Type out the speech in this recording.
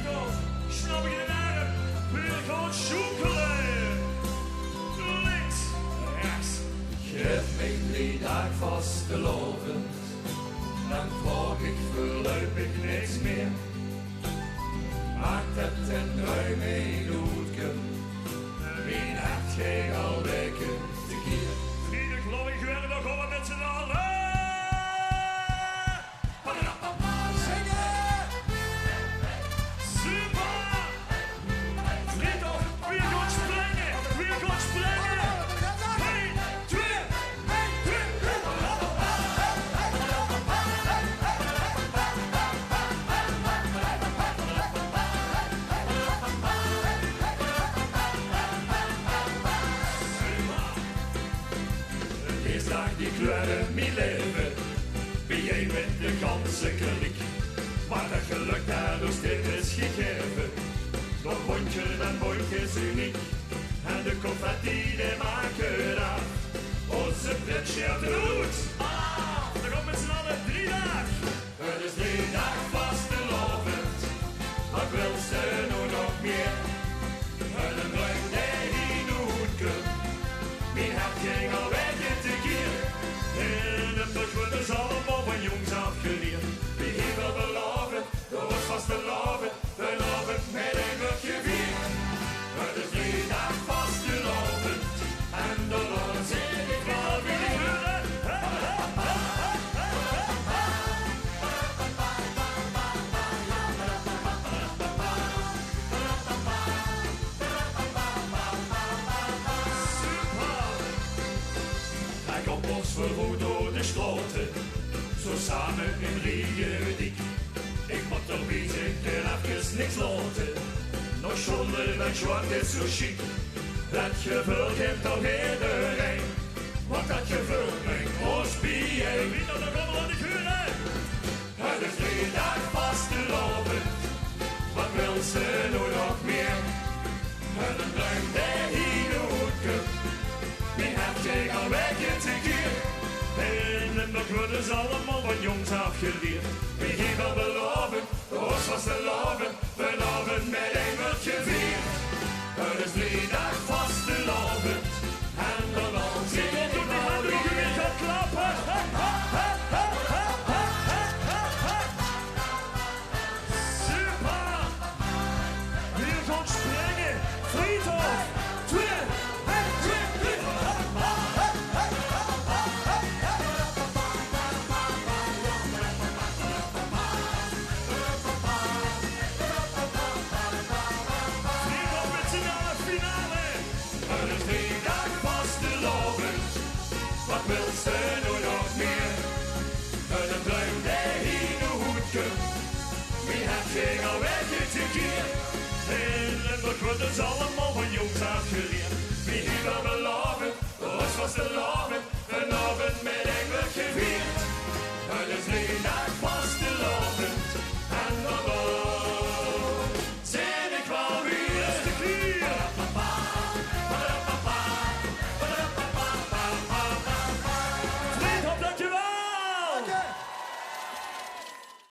winkel, snap ik in de arm, weer gewoon chocolade. Links, rechts. Geef mij 3 dagen vastelovend, dan vraag ik voorlopig niks meer. Maakt het een ruim minuutje, wie hebt gij al weken te keer? Vrienden, geloof ik, werden we gewoon met z'n allen. Zingen! Super! Vrienden, weer gaan springen, weer gaan springen. 1, 2, 1, 2, De eerste dag die kleurde mijn leven, bijeen met de ganse kliek. Maar dat geluk daardoor dit is gegeven, nog bondje dan bondje is uniek. En de confetti die maken af, onze pretje op de roet. dan gaan we met z'n allen 3 dagen. Het is 3 dagen vastelovend, wat wil ze nu nog meer? En een bruin die hier nooit kunt, wie hebt geen al weken te keer? En het wordt dus allemaal van jongs afgeleerd. Wie hier wil beloven, door ons vast te loven, beloven met een glukje vier. Het is 3 dagen vastelovend, en door ons zing ik wel weer. Hij komt ons vervoerd door de sloten, zo samen in Riegediek. Ik moet toch weten, ik kan even niks laten. Nog zonder dat zwart is zo chic. Dat gevoel geeft toch iedereen, want dat gevoel brengt ons bijeen. Wie dat nog allemaal aan de geuren? Het is 3 dagen vastelovend, wat wil ze nu nog meer? En een bruin die hier nooit kunt, wie hebt zich al weken te keer? En dat wordt dus allemaal van jongs afgeleerd. Wie hier wil